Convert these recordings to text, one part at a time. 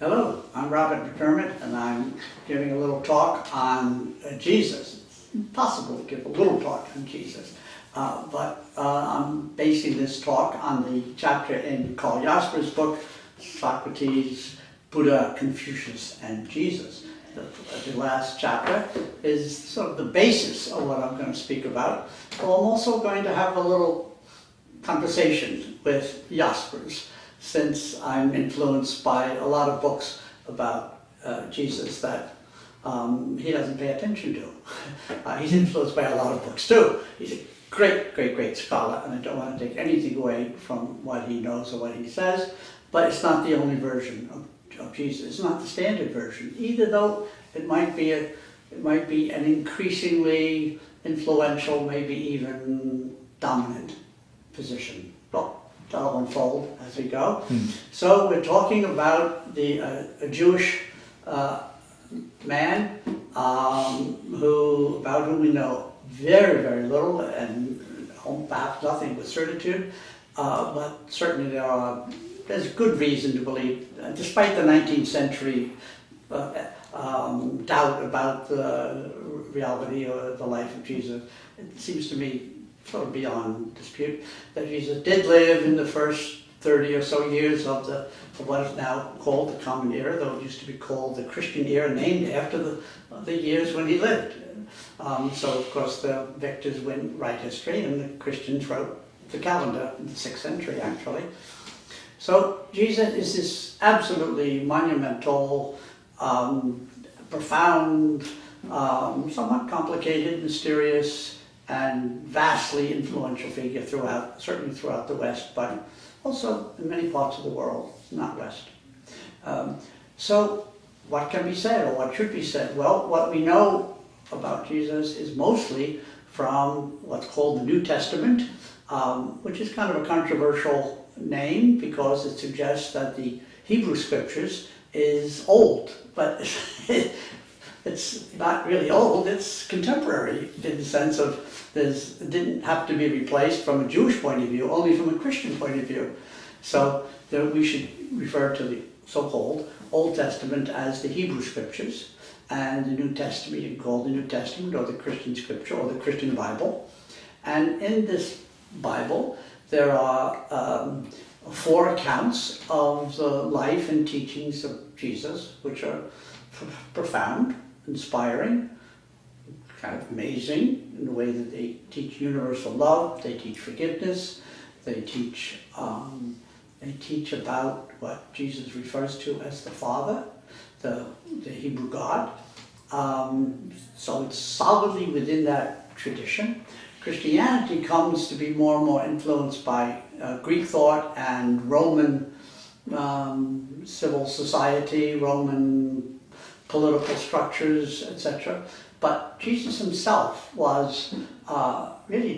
Hello, I'm Robert McDermott, and I'm giving a little talk on Jesus. It's impossible to give a little talk on Jesus, but I'm basing this talk on the chapter in Karl Jasper's book, Socrates, Buddha, Confucius, and Jesus. The last chapter is sort of the basis of what I'm going to speak about. So I'm also going to have a little conversation with Jaspers, since I'm influenced by a lot of books about Jesus that he doesn't pay attention to. He's influenced by a lot of books too. He's a great scholar, and I don't want to take anything away from what he knows or what he says, but it's not the only version of Jesus. It's not the standard version, either, though it might be an increasingly influential, maybe even dominant position. Well, that'll unfold as we go. So we're talking about a Jewish man about whom we know very little, and perhaps nothing with certitude, but certainly there's good reason to believe, despite the 19th century doubt about the reality or the life of Jesus, it seems to me sort of beyond dispute that Jesus did live in the first 30 or so years of what is now called the Common Era, though it used to be called the Christian Era, named after the years when he lived. So of course the victors write history, and the Christians wrote the calendar in the 6th century actually. So Jesus is this absolutely monumental, profound, somewhat complicated, mysterious, and vastly influential figure certainly throughout the West, but also in many parts of the world, not West. So what can be said, or what should be said? Well, what we know about Jesus is mostly from what's called the New Testament, which is kind of a controversial name because it suggests that the Hebrew Scriptures is old, but it's not really old, it's contemporary in the sense of it didn't have to be replaced from a Jewish point of view, only from a Christian point of view. So we should refer to the so-called Old Testament as the Hebrew Scriptures, and the New Testament you can call the New Testament or the Christian Scripture or the Christian Bible. And in this Bible there are 4 accounts of the life and teachings of Jesus, which are profound, inspiring, kind of amazing in the way that they teach universal love, they teach forgiveness, they teach about what Jesus refers to as the Father, the Hebrew God. So it's solidly within that tradition. Christianity comes to be more and more influenced by Greek thought and Roman civil society, Roman political structures, etc. But Jesus himself was really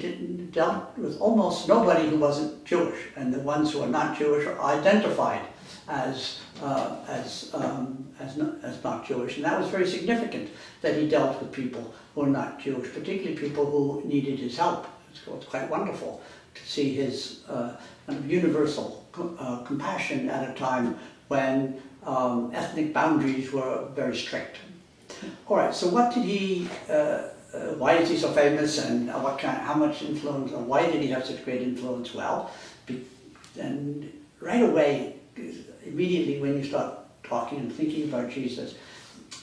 dealt with almost nobody who wasn't Jewish, and the ones who are not Jewish are identified as not Jewish, and that was very significant that he dealt with people who are not Jewish, particularly people who needed his help. It's quite wonderful to see his kind of universal compassion at a time when ethnic boundaries were very strict. All right, so what did he, why is he so famous, and how much influence, or why did he have such great influence? Well, and right away, immediately when you start talking and thinking about Jesus,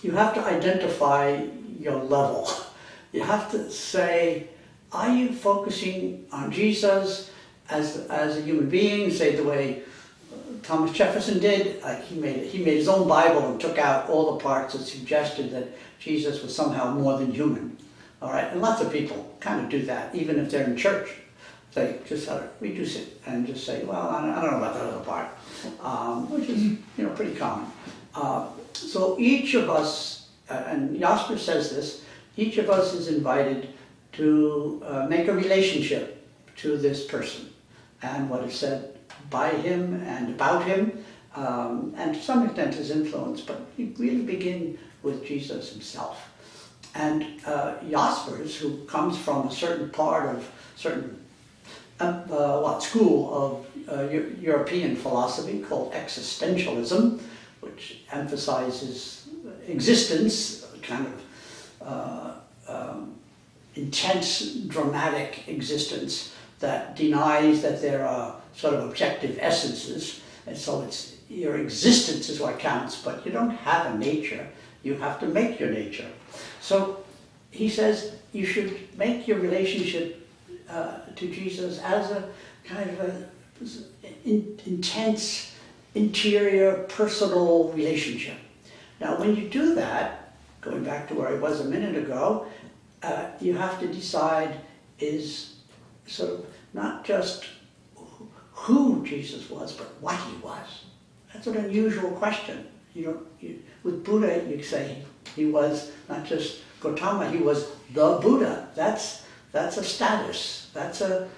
you have to identify your level. You have to say, are you focusing on Jesus as a human being, say the way Thomas Jefferson did? Like he made his own Bible and took out all the parts that suggested that Jesus was somehow more than human. All right, and lots of people kind of do that, even if they're in church. They just reduce it and just say, well, I don't know about that other part, which is pretty common. So each of us, and Jasper says this, each of us is invited to make a relationship to this person and what is said by him and about him, and to some extent his influence, but you really begin with Jesus himself. And Jaspers, who comes from a certain school of European philosophy called existentialism, which emphasizes existence, kind of intense, dramatic existence that denies that there are sort of objective essences, and so it's your existence is what counts, but you don't have a nature, you have to make your nature. So he says you should make your relationship to Jesus as a kind of intense, interior, personal relationship. Now when you do that, going back to where I was a minute ago, you have to decide is sort of not just who Jesus was, but what he was. That's an unusual question. With Buddha, you say he was not just Gautama, he was the Buddha. That's a status. That's a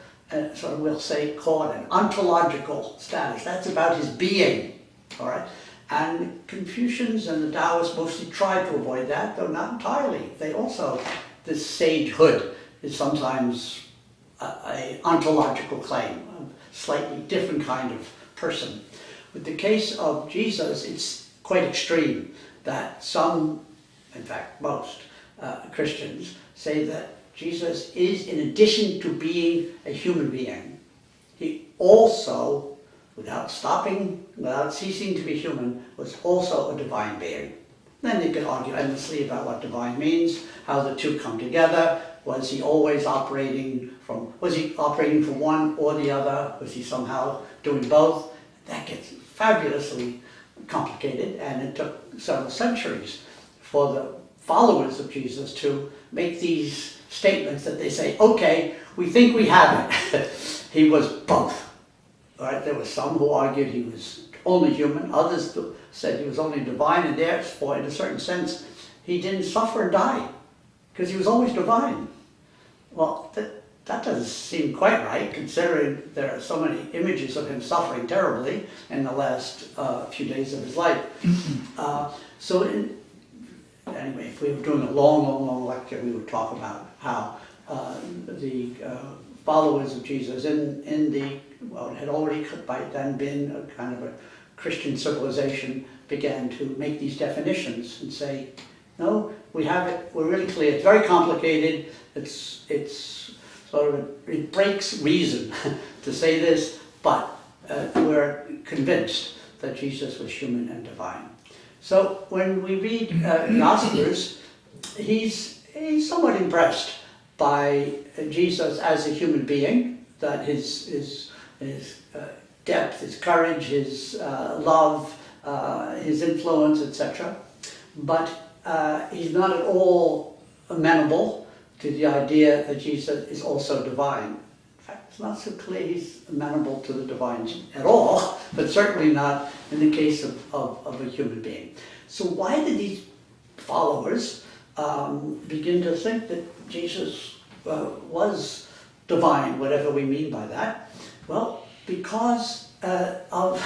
sort of, we'll say, call it an ontological status. That's about his being, all right? And Confucians and the Taoists mostly try to avoid that, though not entirely. They also, this sagehood is sometimes an ontological claim, a slightly different kind of person. With the case of Jesus, it's quite extreme that some, in fact most, Christians say that Jesus is, in addition to being a human being, he also, without ceasing to be human, was also a divine being. Then they could argue endlessly about what divine means, how the two come together. Was he always operating from one or the other? Was he somehow doing both? That gets fabulously complicated, and it took several centuries for the followers of Jesus to make these statements that they say, okay, we think we have it. He was both. All right? There were some who argued he was only human, others said he was only divine, and therefore, in a certain sense, he didn't suffer and die, because he was always divine. Well, that doesn't seem quite right, considering there are so many images of him suffering terribly in the last few days of his life. Anyway, if we were doing a long lecture, we would talk about how the followers of Jesus it had already by then been a kind of a Christian civilization, began to make these definitions and say, no, we have it, we're really clear, it's very complicated, it's sort of, it breaks reason to say this, but we're convinced that Jesus was human and divine. So when we read Gospels, he's somewhat impressed by Jesus as a human being, that his depth, his courage, his love, his influence, etc. But he's not at all amenable to the idea that Jesus is also divine. In fact, it's not so clear he's amenable to the divine at all, but certainly not in the case of a human being. So why did these followers begin to think that Jesus was divine, whatever we mean by that? Well, because of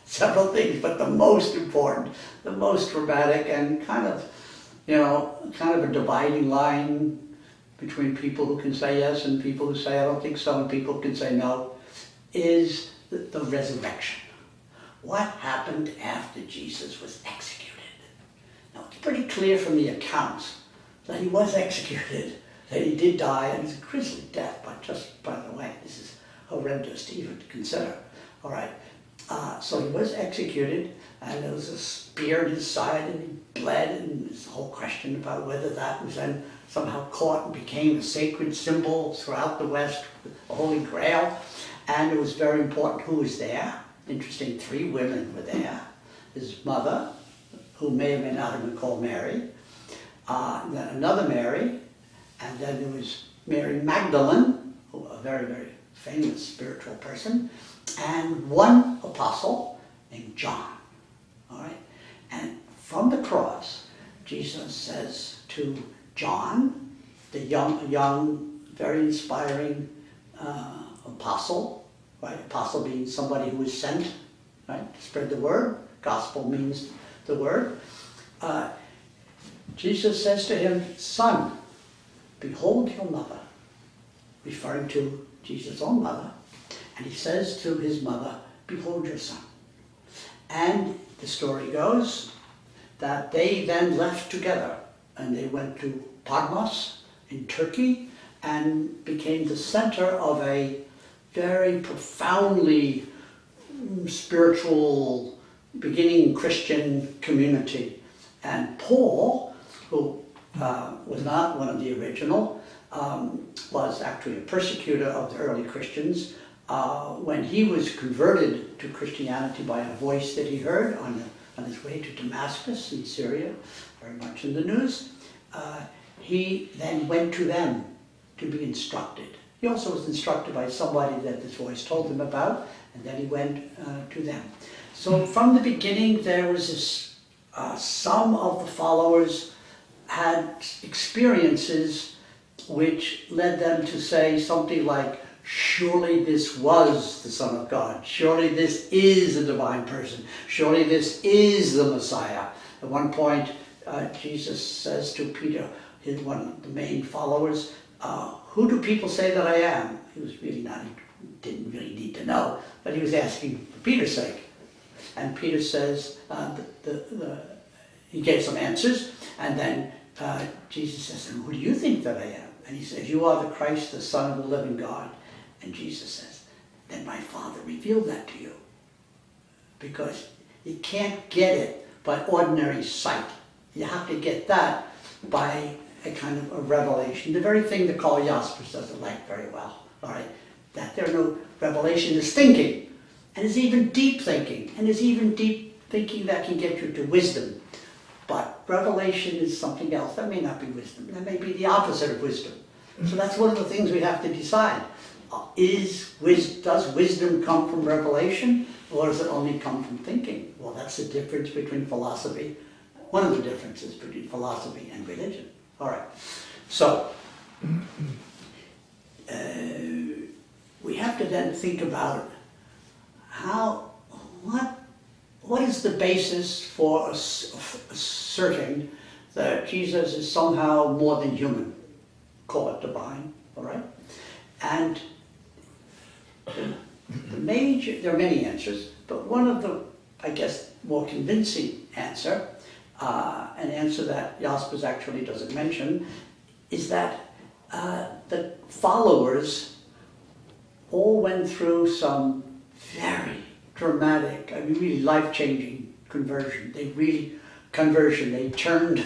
several things, but the most important, the most dramatic, and kind of a dividing line between people who can say yes and people who say I don't think so, and people who can say no, is the resurrection. What happened after Jesus was executed? Now, it's pretty clear from the accounts that he was executed, that he did die, and it's a grisly death, but just by the way, this is horrendous to even consider. All right, so he was executed, and there was a spear in his side, and he bled, and there's a whole question about whether that was then somehow caught and became a sacred symbol throughout the West, the Holy Grail, and it was very important who was there. Interesting, 3 women were there. His mother, who may or may not have been called Mary, then another Mary, and then there was Mary Magdalene, a very, very famous spiritual person, and one apostle named John. All right? And from the cross, Jesus says to John, the young, very inspiring apostle, right? Apostle being somebody who is sent, right, to spread the word. Gospel means the word. Jesus says to him, son, behold your mother, referring to Jesus' own mother. And he says to his mother, behold your son. And the story goes that they then left together and they went to Patmos in Turkey and became the center of a very profoundly spiritual, beginning Christian community. And Paul, who was not one of the original, was actually a persecutor of the early Christians. When he was converted to Christianity by a voice that he heard on his way to Damascus in Syria, very much in the news, he then went to them to be instructed. He also was instructed by somebody that this voice told him about, and then he went to them. So from the beginning there was this, some of the followers had experiences which led them to say something like, surely this was the Son of God. Surely this is a divine person. Surely this is the Messiah. At one point, Jesus says to Peter, one of the main followers, who do people say that I am? He was really not, he didn't really need to know, but he was asking for Peter's sake. And Peter says, he gave some answers, and then Jesus says, and who do you think that I am? And he says, you are the Christ, the Son of the living God. And Jesus says, then my Father revealed that to you. Because you can't get it by ordinary sight. You have to get that by a kind of a revelation. The very thing that Karl Jaspers doesn't like very well, all right? That there no revelation is thinking, and is even deep thinking, and is even deep thinking that can get you to wisdom. But revelation is something else. That may not be wisdom. That may be the opposite of wisdom. So that's one of the things we have to decide. Does wisdom come from revelation, or does it only come from thinking? Well, that's the difference between philosophy, one of the differences between philosophy and religion. All right, so we have to then think about what is the basis for asserting that Jesus is somehow more than human, call it divine, all right? And there are many answers, but one of the, I guess, more convincing answer, an answer that Jaspers actually doesn't mention, is that the followers all went through some very dramatic, I mean really life-changing conversion. They turned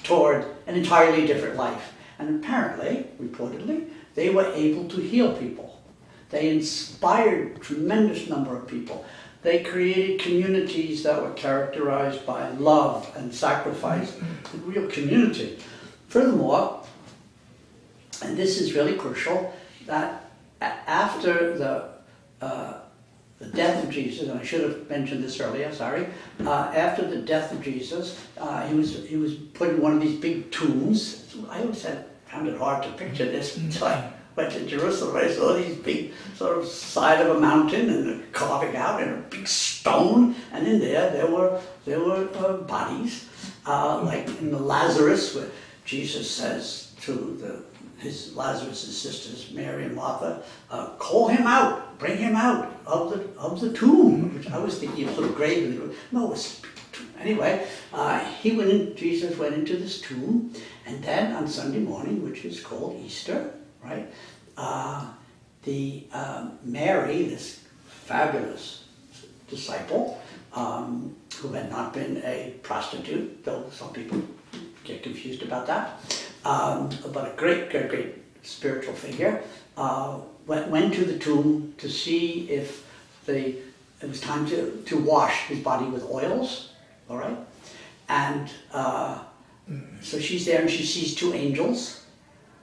toward an entirely different life. And apparently, reportedly, they were able to heal people. They inspired a tremendous number of people. They created communities that were characterized by love and sacrifice, a real community. Furthermore, and this is really crucial, that after the death of Jesus, and I should have mentioned this earlier, sorry, after the death of Jesus, he was put in one of these big tombs. I always found it hard to picture this until I went to Jerusalem. I saw these big sort of side of a mountain and carving out in a big stone, and in there were bodies, like in the Lazarus, where Jesus says to his Lazarus' sisters, Mary and Martha, call him out, bring him out of the tomb, which I was thinking of sort of grave in the tomb. No, it was tomb. Anyway, Jesus went into this tomb, and then on Sunday morning, which is called Easter, right? Mary, this fabulous disciple, who had not been a prostitute, though some people get confused about that, but a great spiritual figure, went to the tomb to see if it was time to wash his body with oils, all right? And so she's there and she sees two angels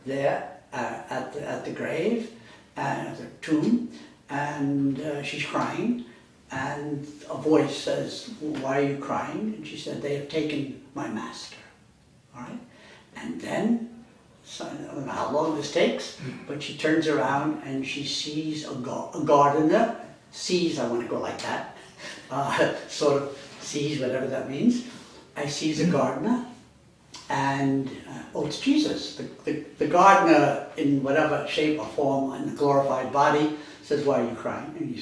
there at the grave, at the tomb, and she's crying, and a voice says, why are you crying? And she said, they have taken my master, all right? And then, so I don't know how long this takes, but she turns around and she sees a gardener, I want to go like that, sort of sees whatever that means. I sees a gardener, and it's Jesus. The gardener, in whatever shape or form, in a glorified body, says, why are you crying?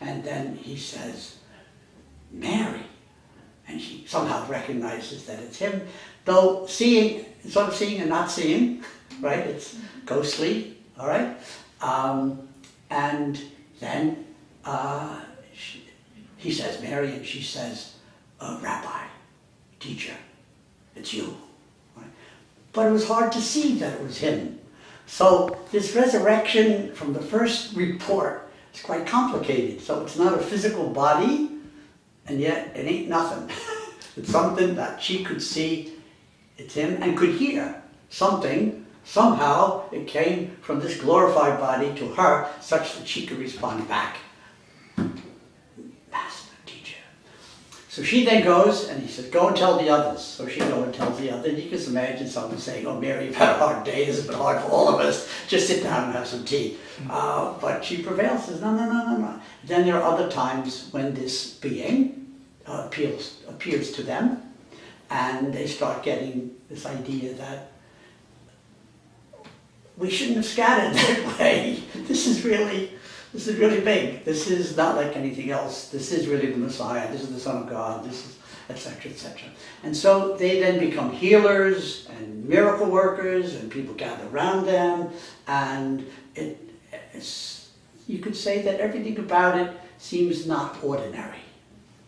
And then he says, Mary. and she somehow recognizes that it's him, though seeing, sort of seeing and not seeing, right? It's ghostly, all right? And then he says, Mary, and she says, Rabbi, teacher, it's you. Right? But it was hard to see that it was him. So this resurrection from the first report is quite complicated. So it's not a physical body, and yet it ain't nothing. It's something that she could see, it's him, and could hear something. Somehow it came from this glorified body to her such that she could respond back. Master, teacher. So she then goes, and he says, go and tell the others. So she goes and tells the others. And you can imagine someone saying, oh, Mary, you've had a hard day. This has been hard for all of us. Just sit down and have some tea. But she prevails, says, no. Then there are other times when this being appears to them, and they start getting this idea that we shouldn't have scattered that way. This is really big. This is not like anything else. This is really the Messiah. This is the Son of God. This is etc., etc. And so they then become healers and miracle workers, and people gather around them, and you could say that everything about it seems not ordinary.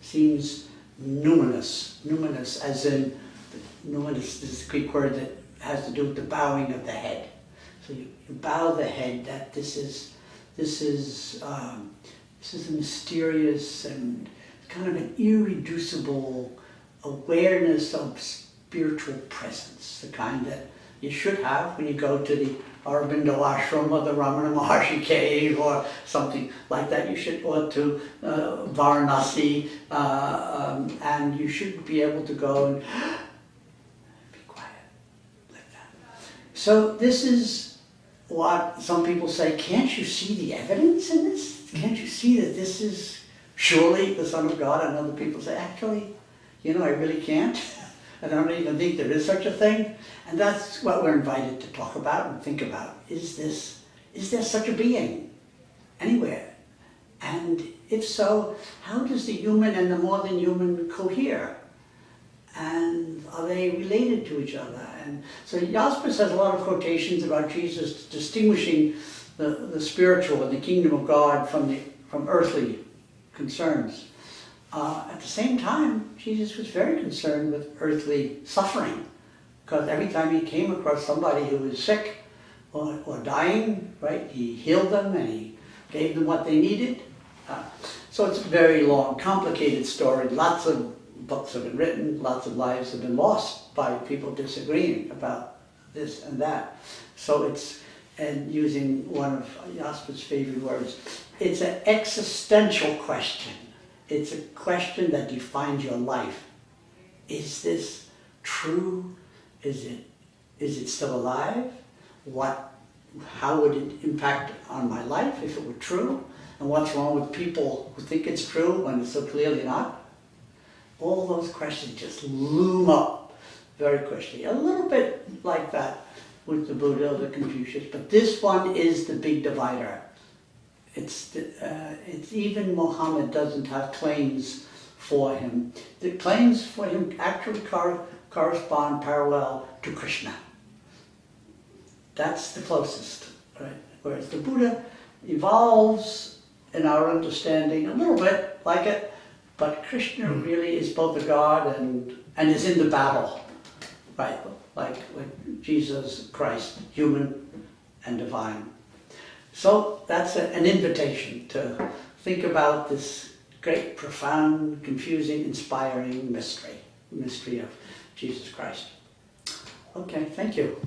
Seems numinous. Numinous, as in, numinous is the Greek word that has to do with the bowing of the head. So you bow the head, that this is a mysterious and kind of an irreducible awareness of spiritual presence, the kind that you should have when you go to the Aurobindo Ashram or the Ramana Maharshi cave or something like that. You should, or to Varanasi, and you should be able to go and be quiet like that. So this is what some people say, can't you see the evidence in this? Can't you see that this is surely the Son of God? And other people say, actually, I really can't. And I don't even think there is such a thing. And that's what we're invited to talk about and think about. Is there such a being anywhere? And if so, how does the human and the more than human cohere? And are they related to each other? And so Jaspers has a lot of quotations about Jesus distinguishing the spiritual and the kingdom of God from earthly concerns. At the same time, Jesus was very concerned with earthly suffering, because every time he came across somebody who was sick or dying, right, he healed them and he gave them what they needed. So it's a very long, complicated story. Lots of books have been written, lots of lives have been lost by people disagreeing about this and that. So and using one of Jasper's favorite words, it's an existential question. It's a question that defines your life. Is this true? Is it still alive? How would it impact on my life if it were true? And what's wrong with people who think it's true when it's so clearly not? All those questions just loom up very quickly. A little bit like that with the Buddha or the Confucius, but this one is the big divider. It's even Muhammad doesn't have claims for him. The claims for him actually correspond parallel to Krishna. That's the closest, right? Whereas the Buddha evolves in our understanding a little bit like it, but Krishna really is both a god and is in the battle, right? Like Jesus Christ, human and divine. So that's an invitation to think about this great, profound, confusing, inspiring mystery of Jesus Christ. Okay, thank you.